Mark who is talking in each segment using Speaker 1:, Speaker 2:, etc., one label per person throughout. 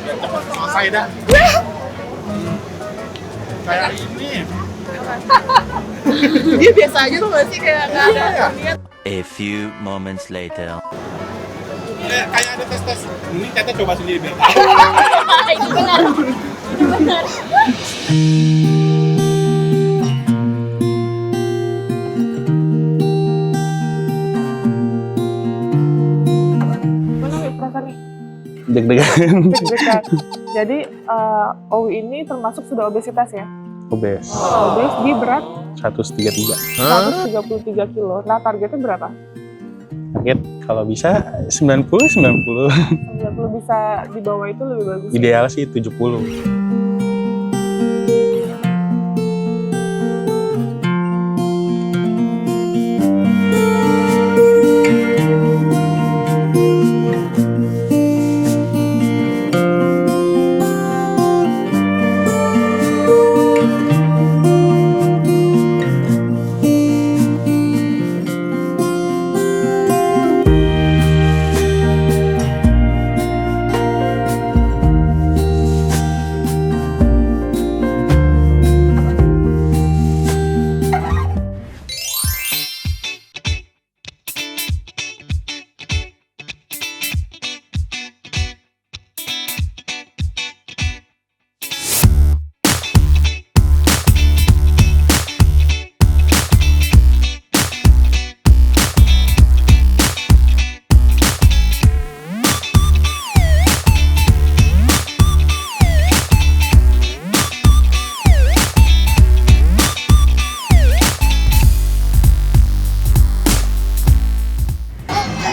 Speaker 1: Selesai dah. Kayak ini.
Speaker 2: Dia biasa aja tuh nggak sih, kayak nggak ada niat.
Speaker 3: A few moments later.
Speaker 1: Kayak ada tes. Ini kita coba sendiri biar.
Speaker 2: Itu benar. Itu benar. Mana nih perasaan nih?
Speaker 4: Deg-degan.
Speaker 2: Deg-degan. Jadi Owi ini termasuk sudah obesitas ya?
Speaker 4: Obes.
Speaker 2: Obes di berat
Speaker 4: 133.
Speaker 2: 133 kilo. Nah targetnya berapa?
Speaker 4: Target kalau bisa 90.
Speaker 2: 90 bisa di bawah itu lebih bagus.
Speaker 4: Ideal sih 70.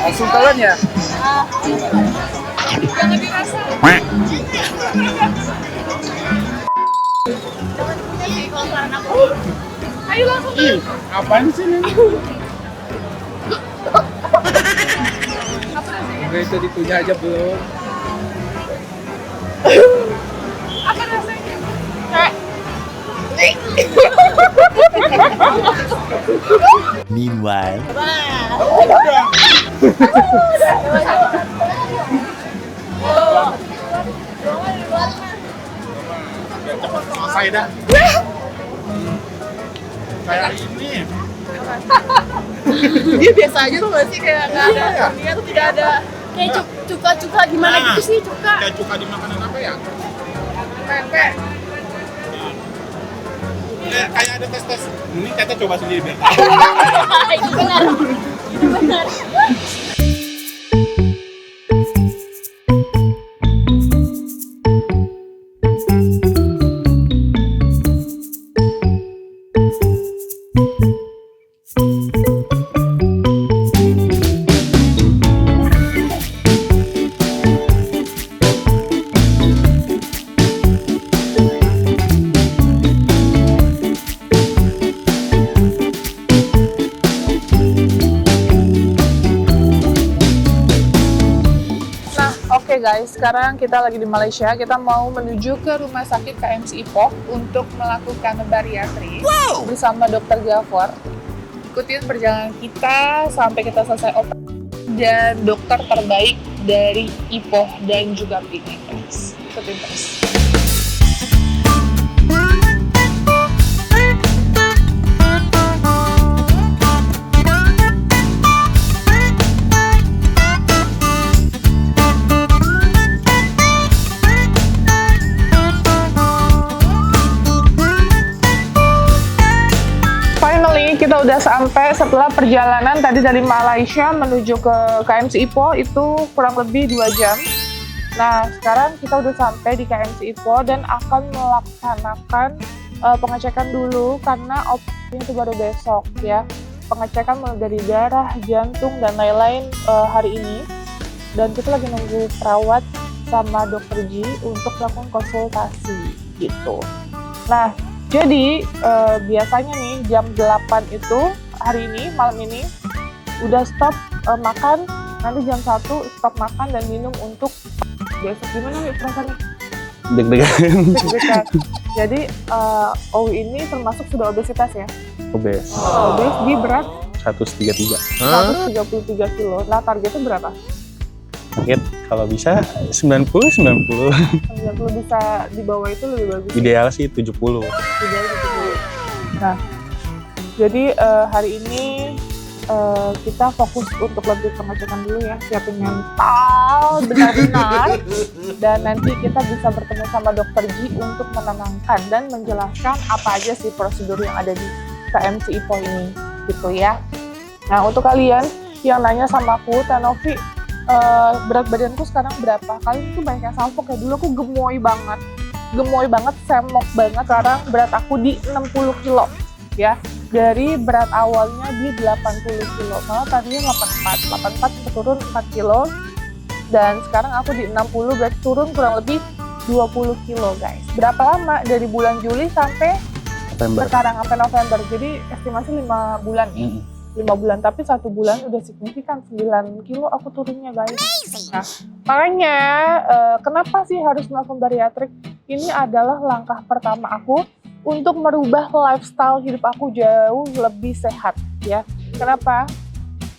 Speaker 5: Langsung telan ya?
Speaker 2: Jangan dirasa. Ayo langsung.
Speaker 1: Apaan sih ini?
Speaker 5: Enggak, itu ditunya aja belum.
Speaker 2: Apa rasanya?
Speaker 3: Meanwhile.
Speaker 1: Selesai dah. Kayak ini.
Speaker 2: Dia biasa aja tuh nggak sih, kayak nggak ada niat, tidak ada kayak cuka gimana gitu sih, cuka
Speaker 1: Kayak cuka di makanan apa ya?
Speaker 2: pempek.
Speaker 1: Kayak ada tes. Ini kita coba sendiri biar.
Speaker 2: Itu benar. Itu benar. Oke guys, sekarang kita lagi di Malaysia. Kita mau menuju ke rumah sakit KMC Ipoh untuk melakukan bariatri bersama Dr. Jafar. Ikutin perjalanan kita sampai kita selesai operasi dan dokter terbaik dari Ipoh dan juga Penang. Ikutin terus. Kita udah sampai setelah perjalanan tadi dari Malaysia menuju ke KMC Ipoh itu kurang lebih 2 jam. Nah, sekarang kita udah sampai di KMC Ipoh dan akan melaksanakan pengecekan dulu karena operasinya itu baru besok ya. Pengecekan mulai dari darah, jantung, dan lain-lain hari ini. Dan kita lagi nunggu perawat sama dokter Ji untuk melakukan konsultasi gitu. Nah, jadi biasanya nih jam 8 itu hari ini, malam ini udah stop makan, nanti jam 1 stop makan dan minum untuk besok. Gimana nih perasaannya?
Speaker 4: Deg-degan.
Speaker 2: Deg-degan. Jadi Owi ini termasuk sudah obesitas ya?
Speaker 4: Obes.
Speaker 2: Obes di berat
Speaker 4: 133.
Speaker 2: 133 kilo. Nah targetnya berapa?
Speaker 4: Sakit kalau bisa 90.
Speaker 2: 90 bisa di bawah itu lebih bagus.
Speaker 4: Ideal sih 70.
Speaker 2: Ideal 70. Nah, jadi hari ini kita fokus untuk lebih pengecekan dulu ya, siapin mental benar-benar, dan nanti kita bisa bertemu sama Dokter Ji untuk menenangkan dan menjelaskan apa aja sih prosedur yang ada di KMC IPO ini, gitu ya. Nah, untuk kalian yang nanya sama aku, Tanovi, berat badanku sekarang berapa? Kalian tuh banyak yang salfok ya, dulu aku gemoy banget, semok banget. Sekarang berat aku di 60 kilo ya. Dari berat awalnya di 80 kilo, malah tadinya 84 turun 4 kilo, dan sekarang aku di 60, berarti turun kurang lebih 20 kilo guys. Berapa lama? Dari bulan Juli sampai
Speaker 4: November.
Speaker 2: sekarang, sampai November, jadi estimasi 5 bulan ya. 5 bulan, tapi 1 bulan udah signifikan 9 kilo aku turunnya guys. Nah, makanya kenapa sih harus melakukan bariatrik? Ini adalah langkah pertama aku untuk merubah lifestyle hidup aku jauh lebih sehat ya. Kenapa?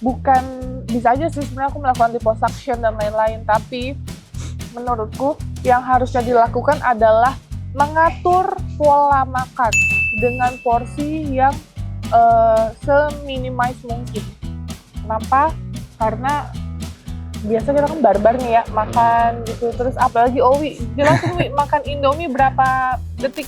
Speaker 2: Bukan, bisa aja sih sebenarnya aku melakukan liposuction dan lain-lain, tapi menurutku yang harusnya dilakukan adalah mengatur pola makan dengan porsi yang seminimalis mungkin. Kenapa? Karena biasa kita kan barbar nih ya, makan gitu, terus apalagi Owi, jelasin Wi, makan Indomie berapa detik?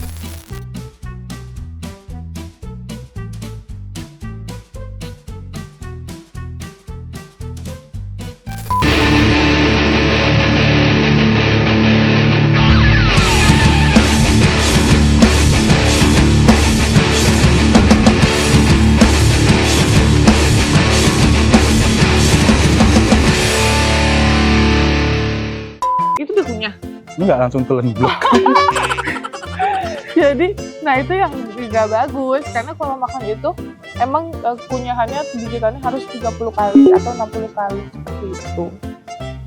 Speaker 2: Itu bikunya.
Speaker 4: Enggak langsung telan blok.
Speaker 2: Jadi, nah itu yang juga bagus, karena kalau makan itu emang kunyahannya bijikannya harus 30 kali atau 60 kali seperti itu.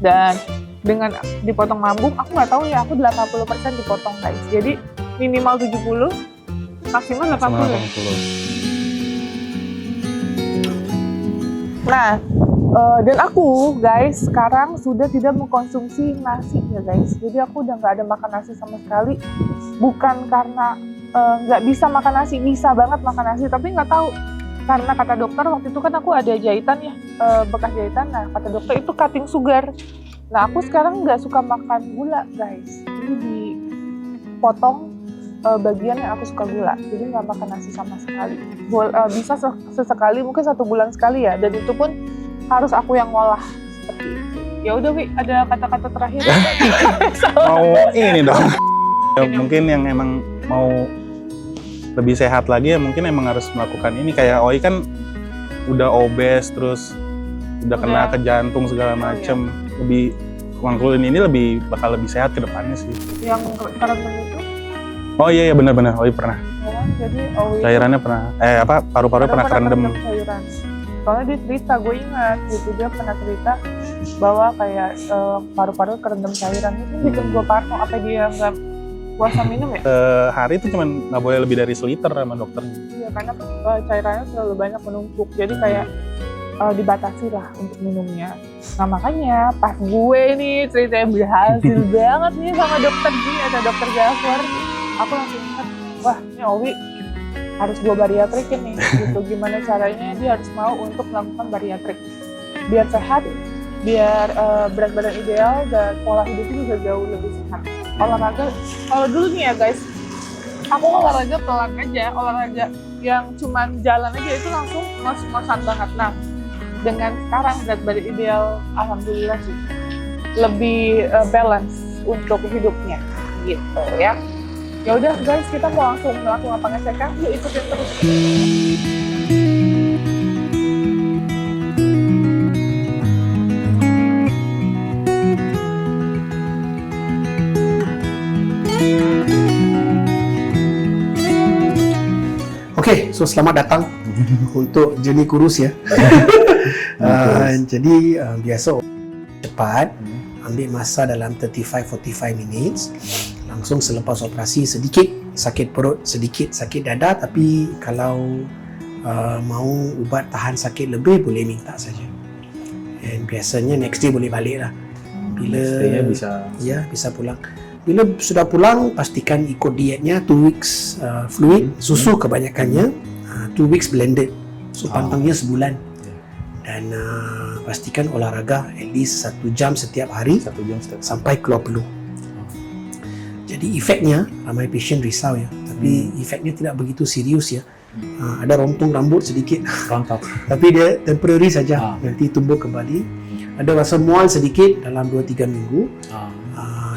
Speaker 2: Dan dengan dipotong lambung, aku nggak tahu ya, aku 80% dipotong guys. Jadi minimal 70, maksimal 80 ya. Nah, dan aku guys sekarang sudah tidak mengkonsumsi nasi ya guys. Jadi aku udah nggak ada makan nasi sama sekali. Bukan karena nggak bisa makan nasi, bisa banget makan nasi, tapi nggak tahu. Karena kata dokter waktu itu kan aku ada jahitan ya, bekas jahitan. Nah kata dokter itu cutting sugar. Nah aku sekarang nggak suka makan gula guys. Jadi dipotong bagian yang aku suka gula. Jadi nggak makan nasi sama sekali. Bisa sesekali, mungkin 1 bulan sekali ya. Dan itu pun harus aku yang ngolah seperti itu. Ya udah Wi, ada kata-kata terakhir?
Speaker 4: Mau ini dong. Ya, mungkin yang emang mau lebih sehat lagi ya mungkin emang harus melakukan ini. Kayak Oi kan udah obes, terus udah kena ke jantung segala macem. Lebih ngelakuin ini bakal lebih sehat ke depannya sih.
Speaker 2: Yang kerendam itu?
Speaker 4: Oh iya benar-benar Oi pernah.
Speaker 2: Ya, jadi Owi
Speaker 4: Cairannya pernah, paru-paru pernah kerendam.
Speaker 2: Cairan. Soalnya dia cerita, gue ingat gitu, dia pernah cerita bahwa kayak paru-paru kerendam cairan. Itu bikin gue parno, apa dia nggak puasa minum ya?
Speaker 4: Hari itu cuma nggak boleh lebih dari 1 liter sama dokternya.
Speaker 2: Iya, karena cairannya terlalu banyak menumpuk, jadi kayak dibatasi lah untuk minumnya. Nah makanya pas gue nih ceritanya berhasil banget nih sama dokter Ji atau dokter Jafar, aku langsung ingat, wah ini Owi harus gue bariatrikin nih, gitu. Gimana caranya dia harus mau untuk melakukan bariatrik biar sehat, biar berat badan ideal, dan pola hidupnya juga jauh lebih sehat. Olahraga, kalau dulu nih ya guys, aku olahraga pelan aja, olahraga yang cuman jalan aja itu langsung ngos-ngosan banget. Nah dengan sekarang berat badan ideal, alhamdulillah sih lebih balance untuk hidupnya gitu ya. Ya udah guys, kita mau langsung melakukan pengecekan, yuk ikutin terus.
Speaker 6: Oke, so selamat datang untuk journey kurus ya. Jadi biasa cepat, ambil masa dalam 35-45 minutes. Langsung selepas operasi sedikit sakit perut, sedikit sakit dada, tapi kalau mau ubat tahan sakit lebih boleh minta saja. Dan biasanya next day boleh balik lah. Bila
Speaker 4: Stay-nya bisa.
Speaker 6: ya bisa pulang. Bila sudah pulang, pastikan ikut dietnya 2 weeks fluid, susu kebanyakannya, 2 weeks blended. So pantangnya sebulan. Dan pastikan olahraga at least 1 jam setiap hari
Speaker 4: 1 jam setiap.
Speaker 6: sampai keluar peluh. Jadi efeknya, ramai pasien risau ya, tapi efeknya tidak begitu serius ya. Ada rontung rambut sedikit,
Speaker 4: Rontok.
Speaker 6: tapi dia temporary saja, nanti tumbuh kembali. Ada rasa mual sedikit dalam 2-3 minggu.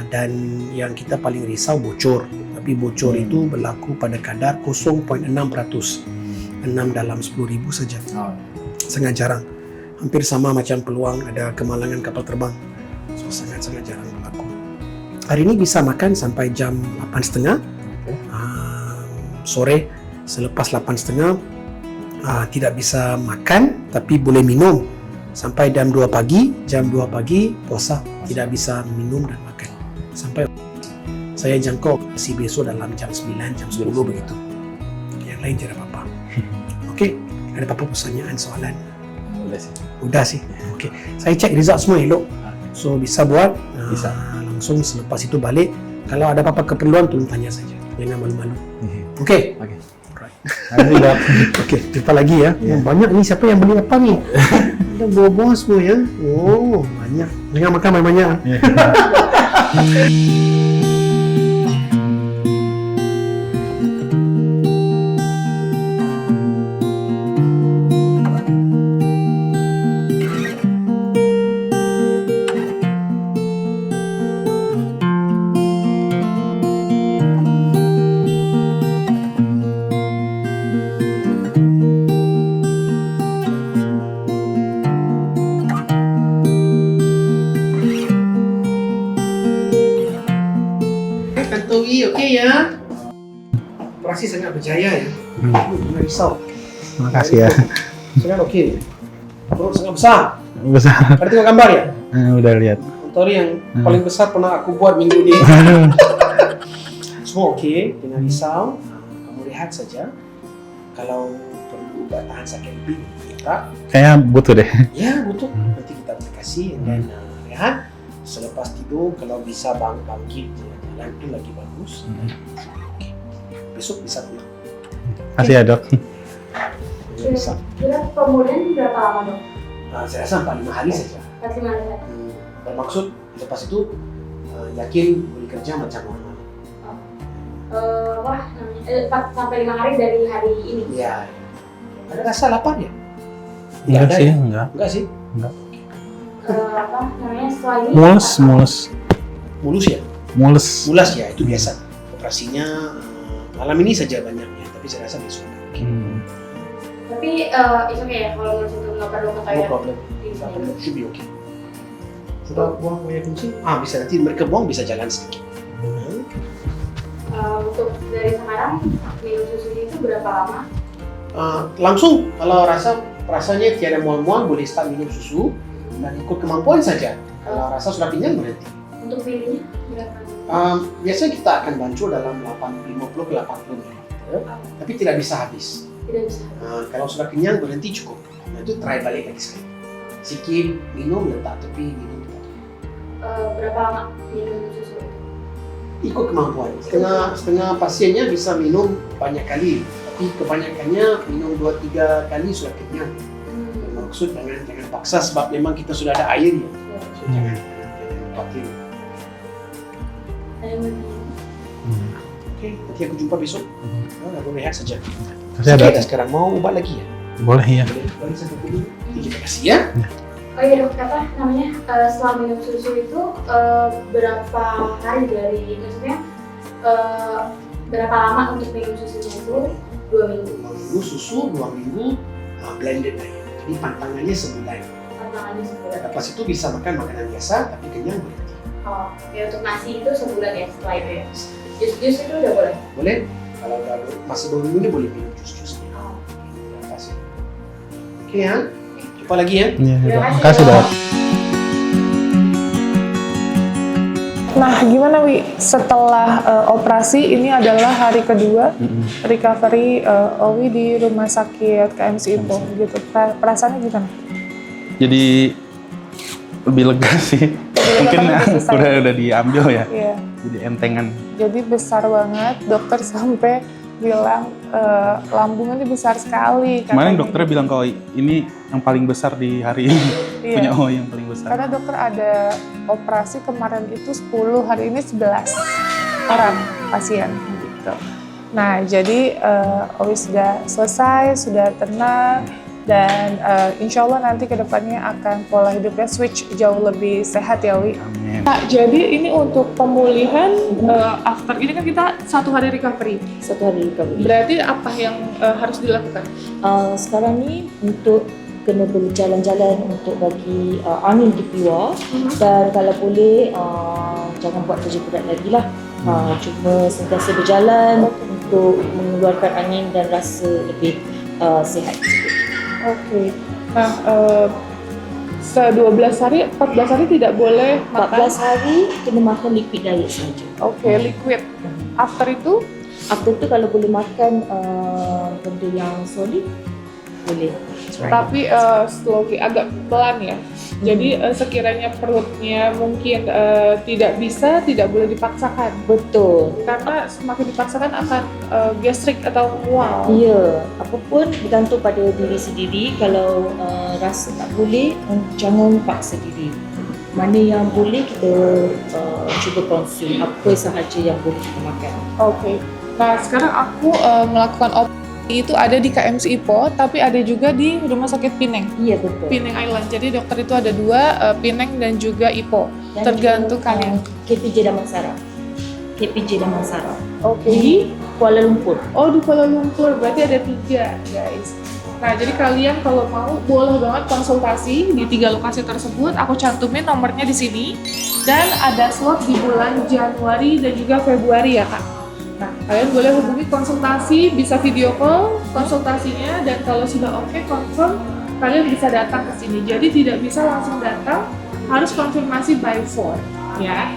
Speaker 6: Dan yang kita paling risau bocor, tapi bocor itu berlaku pada kadar 0.6%, 6 dalam 10,000 saja, sangat jarang, hampir sama macam peluang ada kemalangan kapal terbang, so sangat-sangat jarang berlaku. Hari ini bisa makan sampai jam 8.30, sore selepas 8.30 tidak bisa makan tapi boleh minum sampai jam 2 pagi, jam 2 pagi puasa, tidak bisa minum dan makan sampai saya jangkau si besok dalam jam 9, jam 10 begitu. Yang lain tidak apa-apa. Okey, ada apa-apa pertanyaan, soalan? Udah sih. Okey, saya cek result semua elok. So bisa buat,
Speaker 4: Bisa.
Speaker 6: langsung selepas itu balik. Kalau ada apa-apa keperluan tolong tanya saja. Jangan malu-malu. Okey.
Speaker 4: Oke.
Speaker 6: Alright. Okey, jumpa lagi ya. Banyak ni, siapa yang beli apa ni? Ada buah-buah semua ya. Oh, banyak. Jangan makan banyak-banyak. Tantowi, okey ya. Operasi sangat berjaya ya. Jangan risau.
Speaker 4: Terima kasih ya.
Speaker 6: Sangat okey. Perut sangat besar.
Speaker 4: Besar.
Speaker 6: Ada tengok gambar ya?
Speaker 4: Udah lihat.
Speaker 6: Tantowi yang paling besar pernah aku buat minggu ni. Semua okey, jangan risau. Kamu rehat saja. Kalau perlu ubat tahan sakit lebih, minta.
Speaker 4: Kayaknya butuh deh.
Speaker 6: Ya, betul. Nanti kita aplikasi dan rehat. Selepas tidur, kalau bisa bangkit jalan itu lagi bagus. Okey. Besok bisa pulang.
Speaker 4: Makasih ya dok.
Speaker 6: Bisa.
Speaker 7: Kira pemulihan berapa lama dok?
Speaker 6: Saya rasa 4-5 hari saja.
Speaker 7: 45 hari.
Speaker 6: Bermaksud lepas itu yakin boleh kerja macam normal.
Speaker 7: Wah, namanya 4 sampai 5 hari dari hari ini.
Speaker 6: Iya. Ada rasa lapar ya?
Speaker 4: Enggak
Speaker 6: ada
Speaker 4: sih,
Speaker 6: ya?
Speaker 4: enggak.
Speaker 6: Enggak sih.
Speaker 7: Apa namanya setelah ini?
Speaker 6: Mulus ya? Mulas ya, itu biasa. Operasinya malam ini saja banyaknya, tapi saya rasa besok.
Speaker 7: Tapi it's okay ya kalau menurut itu nggak perlu ke
Speaker 6: No
Speaker 7: toilet.
Speaker 6: problem. Should be okay. Sudah buang buaya kencing? Bisa nanti mereka buang bisa jalan sedikit.
Speaker 7: Untuk dari sekarang minum susunya itu berapa lama?
Speaker 6: Langsung kalau rasanya tiada mual-mual boleh start minum susu dan ikut kemampuan saja. Kalau rasa sudah kenyang berhenti.
Speaker 7: Untuk pilihnya berapa?
Speaker 6: Biasanya kita akan bantu dalam 50 ke 80 ml, tapi tidak bisa habis.
Speaker 7: Tidak bisa.
Speaker 6: Kalau sudah kenyang berhenti cukup. Nah, itu try balik lagi sekali. Sikit minum letak tepi, minum letak tepi.
Speaker 7: Berapa lama minum susu itu?
Speaker 6: Ikut kemampuan. Setengah pasiennya bisa minum banyak kali, tapi kebanyakannya minum 2-3 kali sudah kenyang. Maksud jangan paksa sebab memang kita sudah ada air ya. So, jangan khawatir. Oke, nanti aku jumpa besok. Aku rehat saja.
Speaker 4: Masih ada.
Speaker 6: Sekarang mau ubat lagi ya?
Speaker 4: Boleh ya.
Speaker 6: Boleh sampai dulu. Terima kasih ya.
Speaker 7: Oh iya dok, apa namanya setelah minum susu itu berapa hari dari maksudnya berapa lama untuk minum susunya itu? 2 minggu.
Speaker 6: 2 minggu susu, 2 minggu blended aja. Jadi pantangannya sebulan.
Speaker 7: Tantangannya sebulan.
Speaker 6: Lepas itu bisa makan makanan biasa, tapi kenyang berhenti.
Speaker 7: Oh, ya untuk nasi itu sebulan ya setelah itu ya. Jus itu udah boleh.
Speaker 6: Boleh? Kalau udah masih 2 minggu ini boleh minum jus-jusnya. Terima kasih. Oke ya, jumpa lagi ya.
Speaker 4: Terima
Speaker 7: kasih,
Speaker 4: kasih dok.
Speaker 2: Nah, gimana Wi? Setelah operasi ini adalah hari kedua recovery Owi di rumah sakit KMC Ipoh gitu. Perasaannya gimana?
Speaker 4: Jadi lebih lega sih. Mungkin
Speaker 2: kan udah selesai.
Speaker 4: udah diambil ya.
Speaker 2: Iya.
Speaker 4: Jadi entengan.
Speaker 2: Jadi besar banget, dokter sampai bilang lambungnya ini besar sekali.
Speaker 4: Kemarin
Speaker 2: katanya.
Speaker 4: dokternya bilang kalau ini yang paling besar di hari ini.
Speaker 2: Iya.
Speaker 4: Punya OI yang paling besar.
Speaker 2: Karena dokter ada operasi kemarin itu 10, hari ini 11 orang pasien gitu. Nah, jadi OI sudah selesai, sudah tenang, dan insya Allah nanti kedepannya akan pola hidupnya switch jauh lebih sehat ya Wi.
Speaker 4: Amin.
Speaker 2: Nah, jadi ini untuk pemulihan after ini kan kita 1 hari recovery.
Speaker 8: 1 hari recovery.
Speaker 2: Berarti apa yang harus dilakukan?
Speaker 8: Sekarang ni untuk kena berjalan-jalan untuk bagi angin keluar dan kalau boleh jangan buat kerja berat lagi lah. Cuma sentiasa berjalan untuk mengeluarkan angin dan rasa lebih sihat.
Speaker 2: Oke. Nah, 12 hari, 14 hari tidak boleh makan.
Speaker 8: 14 hari kena makan liquid diet saja.
Speaker 2: Oke, liquid. After itu,
Speaker 8: After tu kalau boleh makan benda yang solid boleh.
Speaker 2: tapi slowly, agak pelan ya. Jadi sekiranya perutnya mungkin tidak bisa, tidak boleh dipaksakan.
Speaker 8: Betul.
Speaker 2: Karena semakin dipaksakan akan gastrik atau mual.
Speaker 8: Ya, apapun bergantung pada diri sendiri. Kalau rasa tak boleh, jangan paksa diri. Mana yang boleh kita cuba konsum, apa sahaja yang boleh kita makan.
Speaker 2: Oke. Nah, sekarang aku melakukan operasi itu ada di KMC Ipoh, tapi ada juga di Rumah Sakit Pineng.
Speaker 8: Iya, betul.
Speaker 2: Pineng Island. Jadi dokter itu ada 2, Pineng dan juga Ipoh.
Speaker 8: Dan
Speaker 2: Tergantung
Speaker 8: juga,
Speaker 2: kalian.
Speaker 8: KPJ Damansara. KPJ Damansara.
Speaker 2: Oke.
Speaker 8: Di Kuala Lumpur.
Speaker 2: Oh, di Kuala Lumpur. Berarti ada 3, guys. Nah, jadi kalian kalau mau boleh banget konsultasi di 3 lokasi tersebut. Aku cantumin nomornya di sini. Dan ada slot di bulan Januari dan juga Februari ya, Kak. Nah, kalian boleh hubungi konsultasi, bisa video call konsultasinya, dan kalau sudah oke, confirm, kalian bisa datang ke sini. Jadi tidak bisa langsung datang, harus konfirmasi by phone, ya.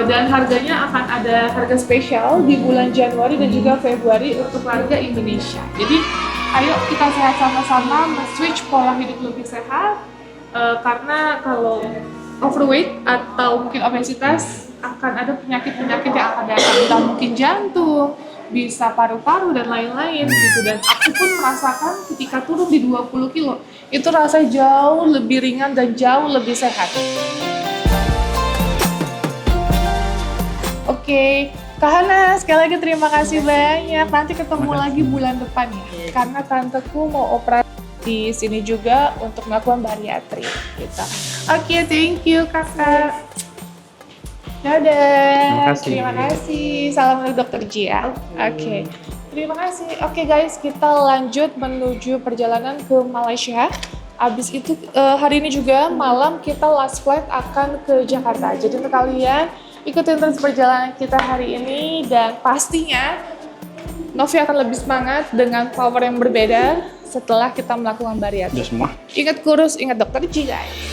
Speaker 2: Dan harganya akan ada harga spesial di bulan Januari dan juga Februari untuk warga Indonesia. Jadi, ayo kita sehat sama-sama, switch pola hidup lebih sehat, karena kalau overweight atau mungkin obesitas, akan ada penyakit-penyakit yang akan datang, entah mungkin jantung, bisa paru-paru dan lain-lain gitu. Dan aku pun merasakan ketika turun di 20 kilo, itu rasanya jauh lebih ringan dan jauh lebih sehat. Oke, Kak Hana, sekali lagi terima kasih banyak. Nanti ketemu lagi bulan depan ya, karena tanteku mau operasi di sini juga untuk melakukan bariatri gitu. Oke, thank you Kakak. Dadah. Terima kasih. Salam dari Dokter Jia. Oke. Terima kasih. Oke guys, kita lanjut menuju perjalanan ke Malaysia. Abis itu hari ini juga malam kita last flight akan ke Jakarta. Jadi untuk kalian ikutin terus perjalanan kita hari ini, dan pastinya Novi akan lebih semangat dengan power yang berbeda setelah kita melakukan bariatri.
Speaker 4: Udah semua.
Speaker 2: Ingat kurus, ingat Dokter Ji guys.